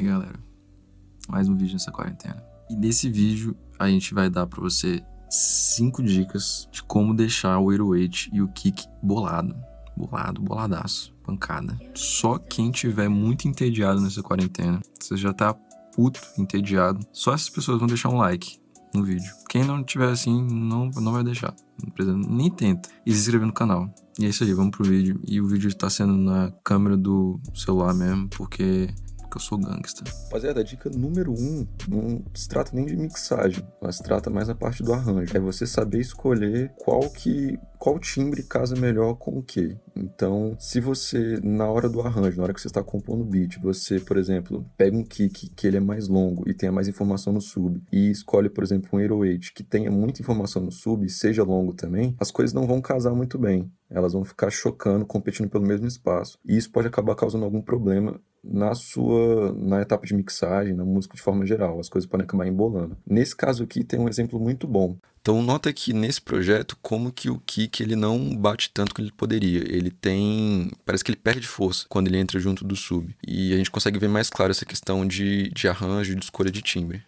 aí, galera, mais um vídeo nessa quarentena. E nesse vídeo a gente vai dar pra você 5 dicas de como deixar o 808 e o kick boladaço, pancada. Só quem tiver muito entediado nessa quarentena, você já tá puto, entediado, só essas pessoas vão deixar um like no vídeo. Quem não tiver assim, não vai deixar. Não precisa, nem tenta. E se inscrever no canal. E é isso aí, vamos pro vídeo. E o vídeo tá sendo na câmera do celular mesmo, porque eu sou gangsta. Rapaziada, a dica número 1 não se trata nem de mixagem, mas se trata mais na parte do arranjo. É você saber escolher qual timbre casa melhor com o quê. Então, se você, na hora do arranjo, na hora que você está compondo o beat, você, por exemplo, pega um kick que ele é mais longo e tenha mais informação no sub, e escolhe, por exemplo, um 808 que tenha muita informação no sub e seja longo também, as coisas não vão casar muito bem. Elas vão ficar chocando, competindo pelo mesmo espaço. E isso pode acabar causando algum problema na etapa de mixagem, na música de forma geral. As coisas podem acabar embolando. Nesse caso aqui tem um exemplo muito bom. Então nota que nesse projeto, como que o kick ele não bate tanto quanto ele poderia. Parece que ele perde força quando ele entra junto do sub. E a gente consegue ver mais claro essa questão de arranjo e de escolha de timbre.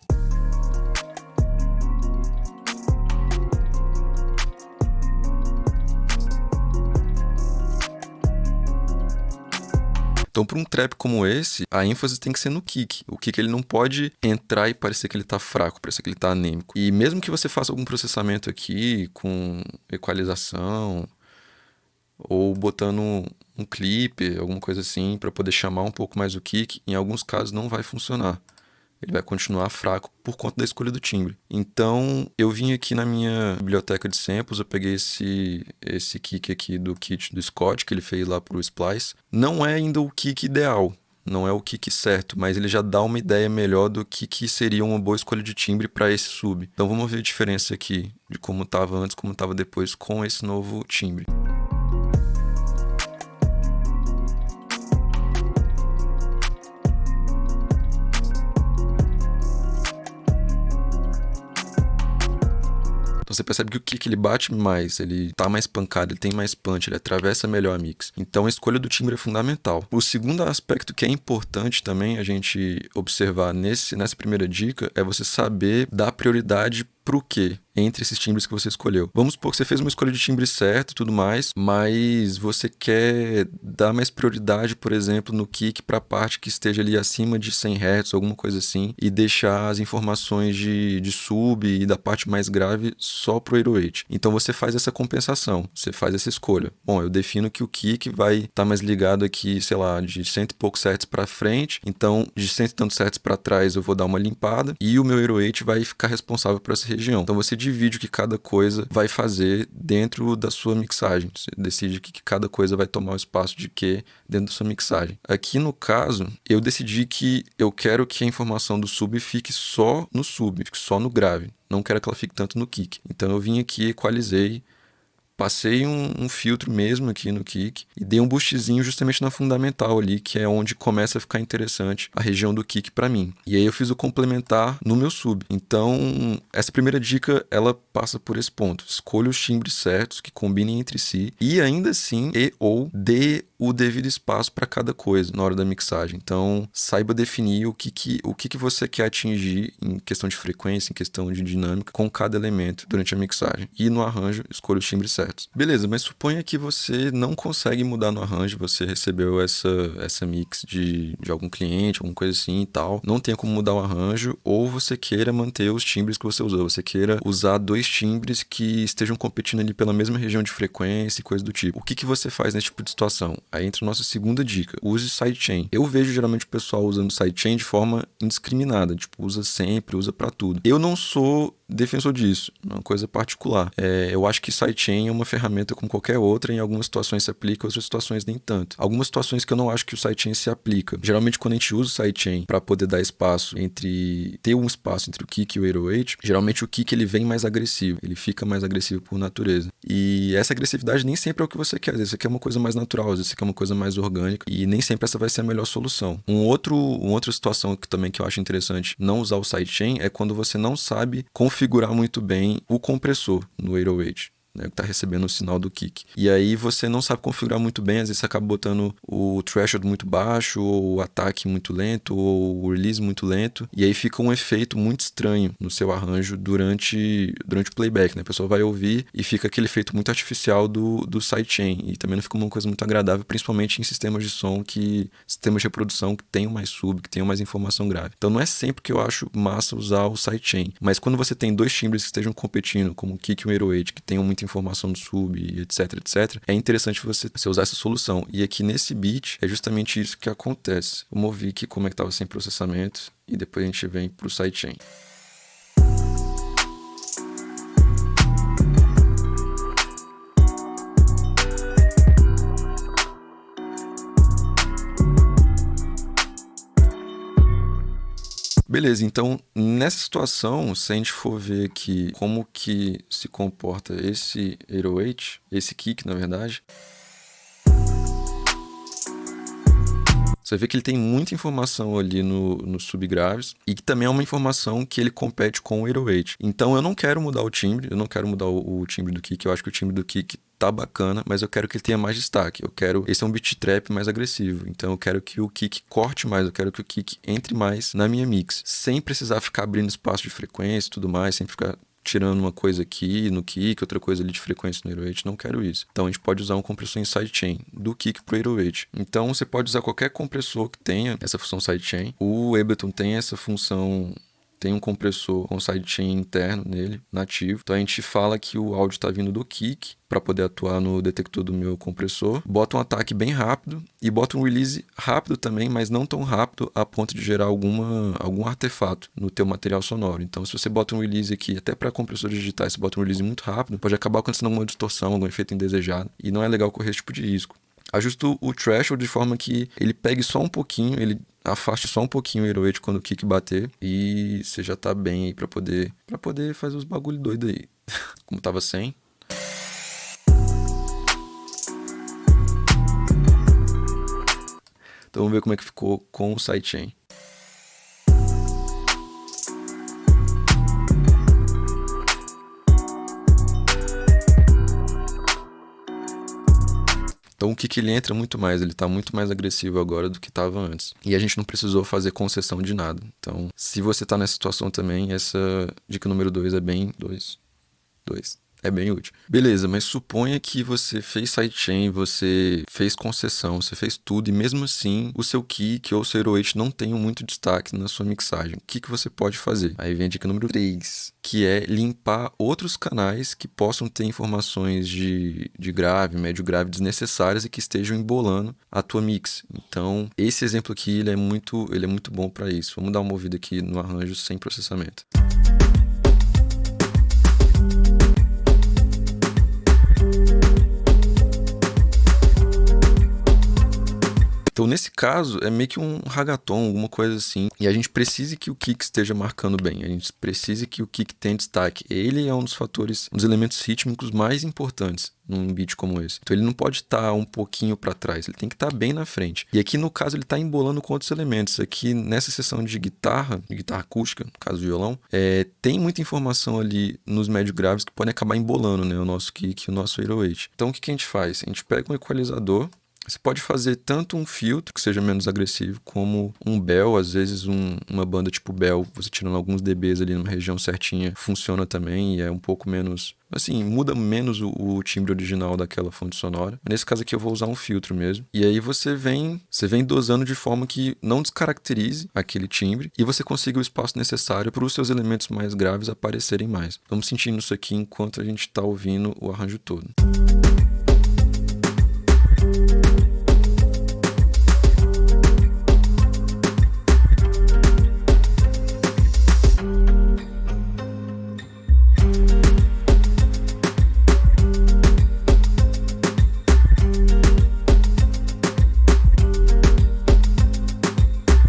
Então, para um trap como esse, a ênfase tem que ser no kick. O kick ele não pode entrar e parecer que ele tá fraco, parecer que ele tá anêmico. E mesmo que você faça algum processamento aqui com equalização ou botando um clipe, alguma coisa assim, para poder chamar um pouco mais o kick, em alguns casos não vai funcionar. Ele vai continuar fraco por conta da escolha do timbre. Então, eu vim aqui na minha biblioteca de samples, eu peguei esse kick aqui do kit do Scott, que ele fez lá pro Splice. Não é ainda o kick ideal, não é o kick certo, mas ele já dá uma ideia melhor do que seria uma boa escolha de timbre para esse sub. Então, vamos ver a diferença aqui de como estava antes, como estava depois com esse novo timbre. Então você percebe que o kick ele bate mais, ele tá mais pancado, ele tem mais punch, ele atravessa melhor a mix. Então a escolha do timbre é fundamental. O segundo aspecto que é importante também a gente observar nessa primeira dica é você saber dar prioridade pro quê? Entre esses timbres que você escolheu. Vamos supor que você fez uma escolha de timbre certo e tudo mais, mas você quer dar mais prioridade, por exemplo, no kick para a parte que esteja ali acima de 100 Hz, alguma coisa assim, e deixar as informações de sub e da parte mais grave só pro 808. Então você faz essa compensação, você faz essa escolha. Bom, eu defino que o kick vai estar mais ligado aqui, sei lá, de 100 e poucos Hz para frente, então de 100 e tantos Hz para trás eu vou dar uma limpada, e o meu 808 vai ficar responsável por essa região. Então você divide o que cada coisa vai fazer dentro da sua mixagem. Você decide que cada coisa vai tomar o espaço de quê dentro da sua mixagem. Aqui no caso, eu decidi que eu quero que a informação do sub fique só no sub, fique só no grave. Não quero que ela fique tanto no kick. Então eu vim aqui, equalizei, passei um filtro mesmo aqui no kick e dei um boostzinho justamente na fundamental ali, que é onde começa a ficar interessante a região do kick para mim. E aí eu fiz o complementar no meu sub. Então, essa primeira dica, ela passa por esse ponto. Escolha os timbres certos que combinem entre si e ainda assim ou dê o devido espaço para cada coisa na hora da mixagem. Então, saiba definir o que você quer atingir em questão de frequência, em questão de dinâmica com cada elemento durante a mixagem. E no arranjo, escolha os timbres certos. Beleza, mas suponha que você não consegue mudar no arranjo, você recebeu essa mix de algum cliente, alguma coisa assim e tal, não tem como mudar o arranjo, ou você queira manter os timbres que você usou, você queira usar 2 timbres que estejam competindo ali pela mesma região de frequência e coisa do tipo. O que você faz nesse tipo de situação? Aí entra a nossa segunda dica, use sidechain. Eu vejo geralmente o pessoal usando sidechain de forma indiscriminada, tipo, usa sempre, usa pra tudo. Eu não sou defensor disso, é uma coisa particular. Eu acho que sidechain é uma ferramenta como qualquer outra, em algumas situações se aplica, outras situações nem tanto. Algumas situações que eu não acho que o sidechain se aplica. Geralmente quando a gente usa o sidechain para poder dar espaço ter um espaço entre o kick e o 808, geralmente o kick ele vem mais agressivo, ele fica mais agressivo por natureza. E essa agressividade nem sempre é o que você quer, às vezes você quer uma coisa mais natural, às vezes você quer uma coisa mais orgânica, e nem sempre essa vai ser a melhor solução. Uma outra situação que eu acho interessante não usar o sidechain é quando você não sabe configurar muito bem o compressor no 808. né, que está recebendo o sinal do kick. E aí você não sabe configurar muito bem, às vezes você acaba botando o threshold muito baixo, ou o ataque muito lento, ou o release muito lento, e aí fica um efeito muito estranho no seu arranjo durante o playback, né? A pessoa vai ouvir e fica aquele efeito muito artificial do sidechain, e também não fica uma coisa muito agradável, principalmente em sistemas de som, sistemas de reprodução que tenham mais sub, que tenham mais informação grave. Então não é sempre que eu acho massa usar o sidechain, mas quando você tem dois timbres que estejam competindo, como o kick e o 808, que tenham muita informação do sub, etc, é interessante você usar essa solução. E aqui nesse beat é justamente isso que acontece. Vamos ouvir aqui como é que estava sem processamento e depois a gente vem para o sidechain. Beleza, então nessa situação, se a gente for ver aqui como que se comporta esse 808, esse kick na verdade, você vê que ele tem muita informação ali no subgraves e que também é uma informação que ele compete com o 808. Então eu não quero mudar o timbre, eu não quero mudar o timbre do kick, eu acho que o timbre do kick tá bacana, mas eu quero que ele tenha mais destaque. Esse é um beat trap mais agressivo, então eu quero que o kick corte mais, eu quero que o kick entre mais na minha mix, sem precisar ficar abrindo espaço de frequência e tudo mais, sem ficar tirando uma coisa aqui no kick, outra coisa ali de frequência no 808, não quero isso. Então a gente pode usar um compressor em sidechain do kick pro 808. Então você pode usar qualquer compressor que tenha essa função sidechain. O Ableton tem essa função, tem um compressor com sidechain interno nele, nativo. Então a gente fala que o áudio está vindo do kick para poder atuar no detector do meu compressor. Bota um ataque bem rápido e bota um release rápido também, mas não tão rápido a ponto de gerar algum artefato no teu material sonoro. Então se você bota um release aqui, até para compressores digitais, você bota um release muito rápido, pode acabar acontecendo alguma distorção, algum efeito indesejado, e não é legal correr esse tipo de risco. Ajusto o threshold de forma que ele pegue só um pouquinho, ele afaste só um pouquinho o 808 quando o kick bater, e você já tá bem aí pra poder fazer os bagulho doido aí. Como tava sem. Então vamos ver como é que ficou com o sidechain. Então o kick ele entra muito mais, ele tá muito mais agressivo agora do que estava antes. E a gente não precisou fazer concessão de nada. Então, se você tá nessa situação também, essa dica número 2 é bem... 2. É bem útil. Beleza, mas suponha que você fez sidechain, você fez concessão, você fez tudo, e mesmo assim o seu kick ou o seu 808 não tem muito destaque na sua mixagem. O que você pode fazer? Aí vem a dica número 3, que é limpar outros canais que possam ter informações de grave, médio grave desnecessárias e que estejam embolando a tua mix. Então, esse exemplo aqui ele é muito bom para isso. Vamos dar uma ouvida aqui no arranjo sem processamento. Então, nesse caso, é meio que um ragaton, alguma coisa assim. E a gente precisa que o kick esteja marcando bem. A gente precisa que o kick tenha destaque. Ele é um dos fatores, um dos elementos rítmicos mais importantes num beat como esse. Então, ele não pode estar um pouquinho para trás. Ele tem que estar bem na frente. E aqui, no caso, ele está embolando com outros elementos. Aqui, nessa seção de guitarra acústica, no caso do violão, tem muita informação ali nos médio graves que podem acabar embolando, né, o nosso kick e o nosso 808. Então, o que a gente faz? A gente pega um equalizador. Você pode fazer tanto um filtro que seja menos agressivo, como um bell, às vezes uma banda tipo bell, você tirando alguns dBs ali numa região certinha, funciona também e é um pouco menos, assim, muda menos o timbre original daquela fonte sonora. Nesse caso aqui eu vou usar um filtro mesmo. E aí você vem dosando de forma que não descaracterize aquele timbre e você consiga o espaço necessário para os seus elementos mais graves aparecerem mais. Vamos sentindo isso aqui enquanto a gente está ouvindo o arranjo todo.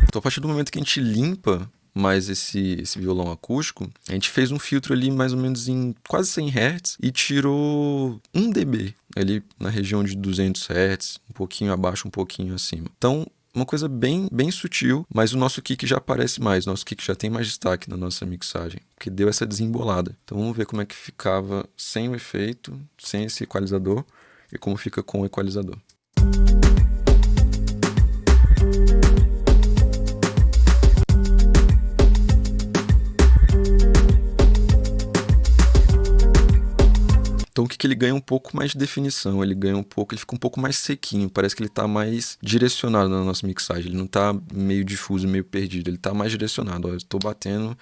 Então, a partir do momento que a gente limpa mais esse violão acústico, a gente fez um filtro ali mais ou menos em quase 100 Hz e tirou 1 dB ali na região de 200 Hz, um pouquinho abaixo, um pouquinho acima. Então, uma coisa bem, bem sutil, mas o nosso kick já aparece mais, o nosso kick já tem mais destaque na nossa mixagem, porque deu essa desembolada. Então vamos ver como é que ficava sem o efeito, sem esse equalizador, e como fica com o equalizador. Então o que ele ganha um pouco mais de definição, ele fica um pouco mais sequinho, parece que ele tá mais direcionado na nossa mixagem, ele não tá meio difuso, meio perdido, ele tá mais direcionado, ó, eu tô batendo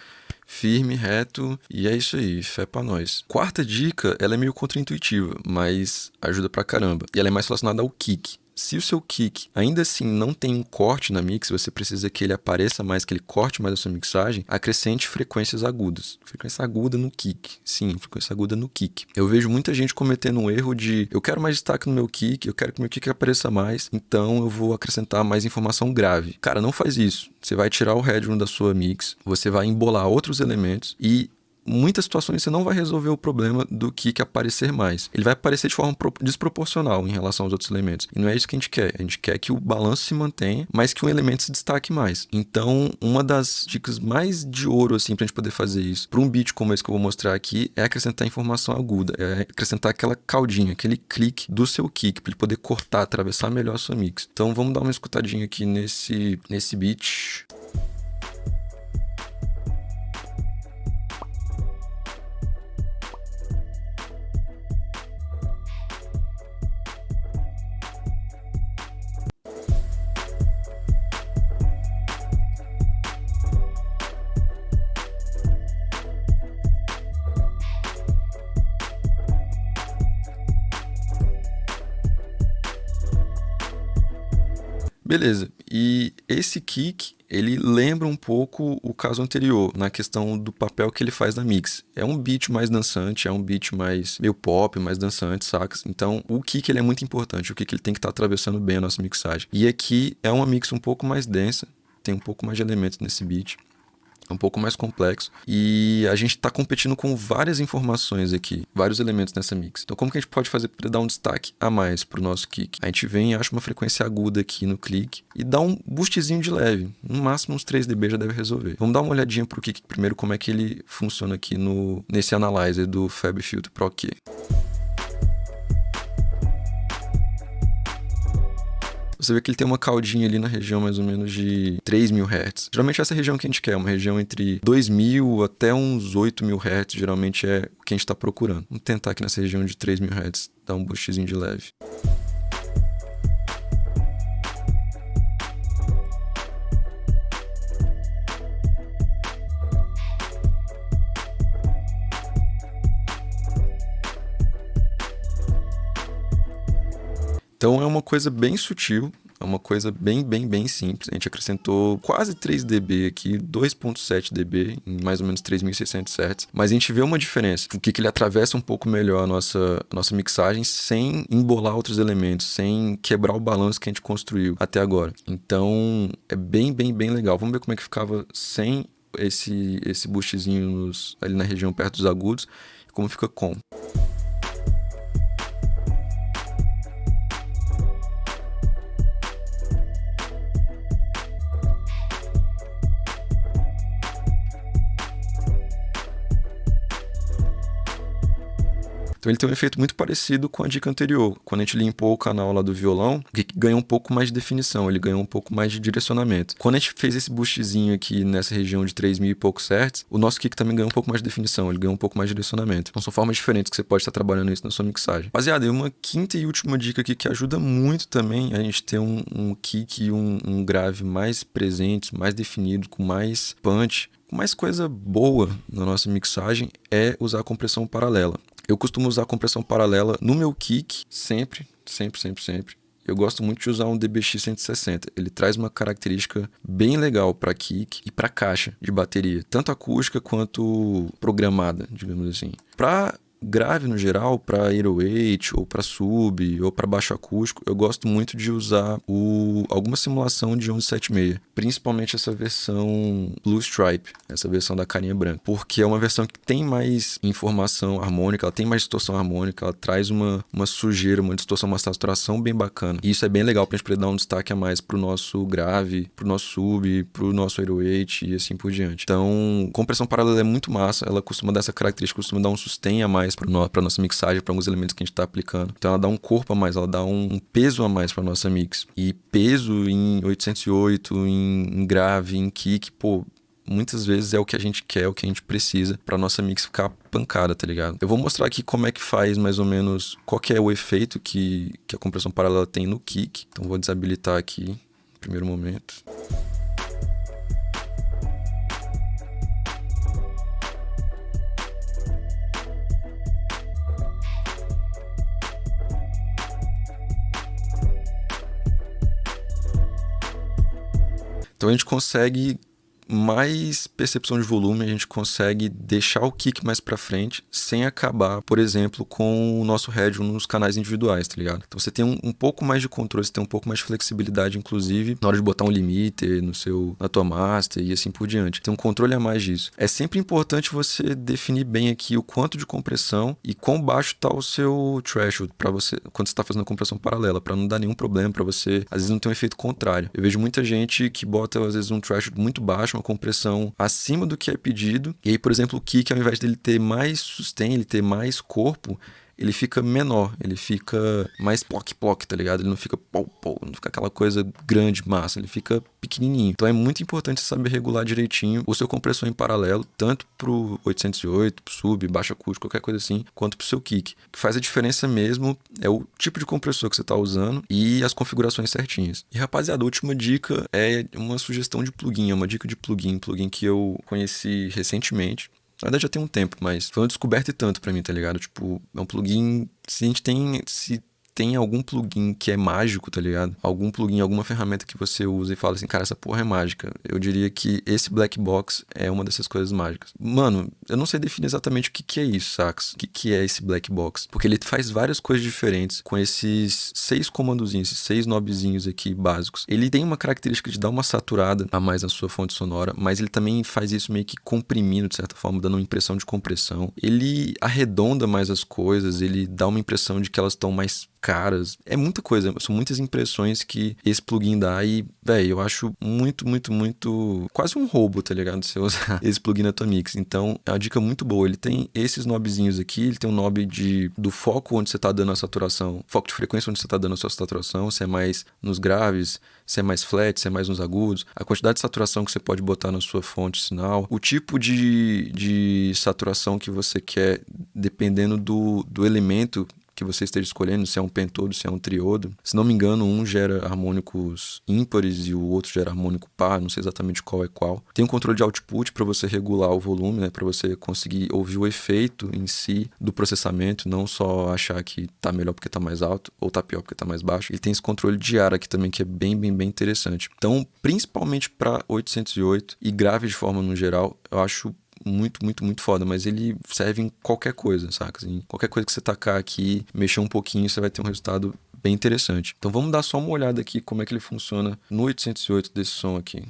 firme, reto, e é isso aí, fé pra nós. Quarta dica, ela é meio contraintuitiva, mas ajuda pra caramba, e ela é mais relacionada ao kick. Se o seu kick ainda assim não tem um corte na mix, você precisa que ele apareça mais, que ele corte mais a sua mixagem, acrescente frequências agudas. Frequência aguda no kick. Sim, frequência aguda no kick. Eu vejo muita gente cometendo um erro de eu quero mais destaque no meu kick, eu quero que meu kick apareça mais, então eu vou acrescentar mais informação grave. Cara, não faz isso. Você vai tirar o headroom da sua mix, você vai embolar outros elementos e muitas situações você não vai resolver o problema do kick aparecer mais. Ele vai aparecer de forma desproporcional em relação aos outros elementos. E não é isso que a gente quer. A gente quer que o balanço se mantenha, mas que um elemento se destaque mais. Então, uma das dicas mais de ouro, assim, pra gente poder fazer isso, para um beat como esse que eu vou mostrar aqui, é acrescentar informação aguda. É acrescentar aquela caudinha, aquele clique do seu kick, para ele poder cortar, atravessar melhor a sua mix. Então, vamos dar uma escutadinha aqui nesse beat. Beleza, e esse kick, ele lembra um pouco o caso anterior, na questão do papel que ele faz na mix. É um beat mais dançante, é um beat mais meio pop, mais dançante, sacas? Então, o kick ele é muito importante, o kick ele tem que estar atravessando bem a nossa mixagem. E aqui é uma mix um pouco mais densa, tem um pouco mais de elementos nesse beat. É um pouco mais complexo e a gente está competindo com várias informações aqui, vários elementos nessa mix. Então como que a gente pode fazer para dar um destaque a mais para o nosso kick? A gente vem e acha uma frequência aguda aqui no clique e dá um boostzinho de leve, no máximo uns 3 dB já deve resolver. Vamos dar uma olhadinha para o kick primeiro, como é que ele funciona aqui nesse analyzer do FabFilter Pro Q. Você vê que ele tem uma caudinha ali na região mais ou menos de 3.000 Hz. Geralmente essa região que a gente quer, uma região entre 2.000 até uns 8.000 Hz, geralmente é o que a gente está procurando. Vamos tentar aqui nessa região de 3.000 Hz, dar um boostzinho de leve. Então é uma coisa bem sutil, é uma coisa bem simples. A gente acrescentou quase 3 dB aqui, 2.7 dB em mais ou menos 3.600 Hz. Mas a gente vê uma diferença, o que ele atravessa um pouco melhor a nossa mixagem sem embolar outros elementos, sem quebrar o balanço que a gente construiu até agora. Então é bem legal. Vamos ver como é que ficava sem esse boostzinho ali na região perto dos agudos e como fica com. Então ele tem um efeito muito parecido com a dica anterior. Quando a gente limpou o canal lá do violão, ele ganhou um pouco mais de definição, ele ganhou um pouco mais de direcionamento. Quando a gente fez esse boostzinho aqui nessa região de 3.000 e poucos Hz, o nosso kick também ganhou um pouco mais de definição, ele ganhou um pouco mais de direcionamento. Então são formas diferentes que você pode estar trabalhando isso na sua mixagem. Rapaziada, e uma quinta e última dica aqui que ajuda muito também a gente ter um kick e um grave mais presentes, mais definido, com mais punch, com mais coisa boa na nossa mixagem, é usar a compressão paralela. Eu costumo usar a compressão paralela no meu kick, sempre. Eu gosto muito de usar um DBX 160. Ele traz uma característica bem legal para kick e para caixa de bateria, tanto acústica quanto programada, digamos assim. Para grave no geral, para 808 ou para sub ou para baixo acústico, eu gosto muito de usar alguma simulação de 1176, principalmente essa versão Blue Stripe, essa versão da carinha branca, porque é uma versão que tem mais informação harmônica, ela tem mais distorção harmônica, ela traz uma sujeira, uma distorção, uma saturação bem bacana. E isso é bem legal pra gente poder dar um destaque a mais pro nosso grave, pro nosso sub, pro nosso 808 e assim por diante. Então, compressão paralela é muito massa, ela costuma dar essa característica, costuma dar um sustain a mais pra nossa mixagem, para alguns elementos que a gente tá aplicando. Então ela dá um corpo a mais, ela dá um peso a mais pra nossa mix. E peso em 808, em grave, em kick, pô, muitas vezes é o que a gente quer, é o que a gente precisa pra nossa mix ficar pancada, tá ligado? Eu vou mostrar aqui como é que faz mais ou menos, qual que é o efeito que a compressão paralela tem no kick. Então vou desabilitar aqui no primeiro momento. Então a gente consegue mais percepção de volume, a gente consegue deixar o kick mais pra frente sem acabar, por exemplo, com o nosso head nos canais individuais, tá ligado? Então você tem um pouco mais de controle, você tem um pouco mais de flexibilidade, inclusive, na hora de botar um limiter na tua master e assim por diante. Tem um controle a mais disso. É sempre importante você definir bem aqui o quanto de compressão e quão baixo tá o seu threshold para você, quando você tá fazendo a compressão paralela, para não dar nenhum problema, para você, às vezes, não ter um efeito contrário. Eu vejo muita gente que bota, às vezes, um threshold muito baixo, uma compressão acima do que é pedido. E aí, por exemplo, o kick, ao invés dele ter mais sustain, ele ter mais corpo, ele fica menor, ele fica mais ploc-ploc, tá ligado? Ele não fica pau-pau, não fica aquela coisa grande, massa, ele fica pequenininho. Então é muito importante saber regular direitinho o seu compressor em paralelo, tanto pro 808, pro sub, baixo acústico, qualquer coisa assim, quanto pro seu kick. O que faz a diferença mesmo é o tipo de compressor que você tá usando e as configurações certinhas. E rapaziada, a última dica é uma sugestão de plugin, é uma dica de plugin que eu conheci recentemente. Na verdade já tem um tempo, mas foi uma descoberta e tanto pra mim, tá ligado? Tipo, é um plugin, se tem algum plugin que é mágico, tá ligado? Algum plugin, alguma ferramenta que você usa e fala assim, cara, essa porra é mágica. Eu diria que esse Black Box é uma dessas coisas mágicas. Mano, eu não sei definir exatamente o que é isso, sacas? O que é esse Black Box? Porque ele faz várias coisas diferentes com esses 6 comandozinhos, esses 6 knobzinhos aqui básicos. Ele tem uma característica de dar uma saturada a mais na sua fonte sonora, mas ele também faz isso meio que comprimindo, de certa forma, dando uma impressão de compressão. Ele arredonda mais as coisas, ele dá uma impressão de que elas estão mais caras. É muita coisa, são muitas impressões que esse plugin dá e, velho, eu acho muito, muito, muito... quase um roubo, tá ligado? Você usar esse plugin na tua mix. Então, é uma dica muito boa. Ele tem esses knobzinhos aqui, ele tem um knob do foco onde você tá dando a saturação, foco de frequência onde você tá dando a sua saturação, se é mais nos graves, se é mais flat, se é mais nos agudos, a quantidade de saturação que você pode botar na sua fonte sinal, o tipo de saturação que você quer, dependendo do elemento que você esteja escolhendo, se é um pentodo, se é um triodo. Se não me engano, um gera harmônicos ímpares e o outro gera harmônico par, não sei exatamente qual é qual. Tem um controle de output para você regular o volume, né, para você conseguir ouvir o efeito em si do processamento, não só achar que tá melhor porque tá mais alto ou tá pior porque tá mais baixo. Ele tem esse controle de ar aqui também que é bem, bem, bem interessante. Então, principalmente para 808 e grave de forma no geral, eu acho muito, muito, muito foda, mas ele serve em qualquer coisa, saca? Assim, qualquer coisa que você tacar aqui, mexer um pouquinho, você vai ter um resultado bem interessante. Então vamos dar só uma olhada aqui como é que ele funciona no 808 desse som aqui.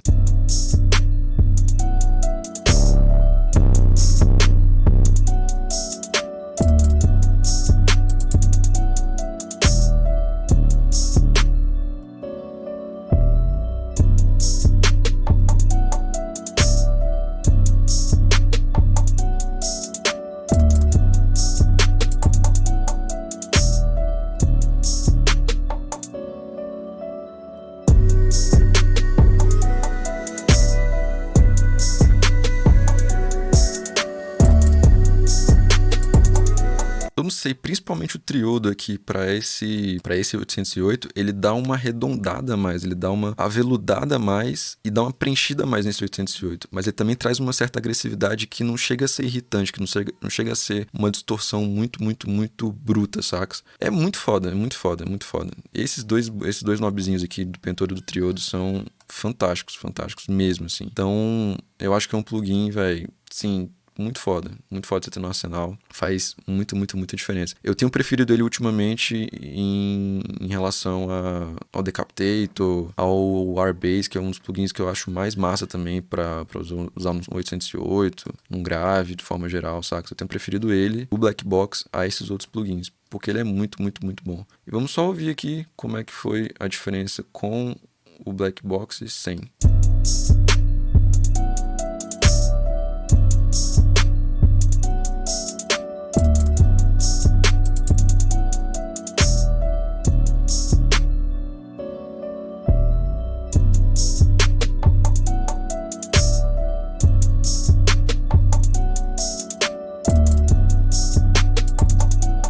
Eu não sei, principalmente o triodo aqui para esse 808, ele dá uma arredondada a mais, ele dá uma aveludada a mais e dá uma preenchida a mais nesse 808. Mas ele também traz uma certa agressividade que não chega a ser irritante, que não chega a ser uma distorção muito, muito, muito bruta, sacas? É muito foda, é muito foda, é muito foda. Esses dois knobzinhos aqui do pentodo e do triodo são fantásticos, fantásticos mesmo, assim. Então, eu acho que é um plugin, velho, sim, muito foda você ter no arsenal. Faz muita diferença. Eu tenho preferido ele ultimamente em relação ao Decapitator, ao R-Bass, que é um dos plugins que eu acho mais massa também pra usar no 808, um grave, de forma geral, saca? Eu tenho preferido ele, o Black Box, a esses outros plugins, porque ele é muito bom. E vamos só ouvir aqui como é que foi a diferença com o Black Box e sem.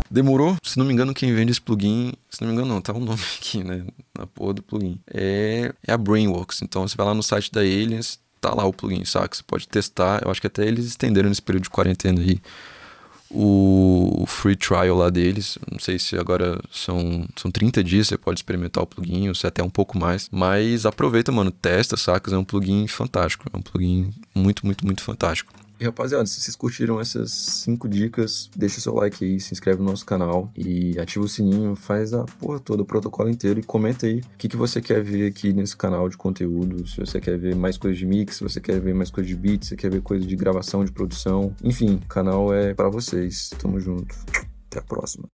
Demorou? Se não me engano, quem vende esse plugin... Se não me engano, não, tá o nome aqui, né? Na porra do plugin. É a Brainworks. Então, você vai lá no site da Aliens, tá lá o plugin, saca? Você pode testar. Eu acho que até eles estenderam nesse período de quarentena aí o free trial lá deles. Não sei se agora são 30 dias, você pode experimentar o plugin, ou se até um pouco mais. Mas aproveita, mano, testa, sacas? É um plugin fantástico. É um plugin muito fantástico. E rapaziada, se vocês curtiram essas 5 dicas, deixa o seu like aí, se inscreve no nosso canal e ativa o sininho, faz a porra toda, o protocolo inteiro e comenta aí o que você quer ver aqui nesse canal de conteúdo, se você quer ver mais coisas de mix, se você quer ver mais coisas de beats, se você quer ver coisas de gravação, de produção, enfim, o canal é pra vocês. Tamo junto. Até a próxima.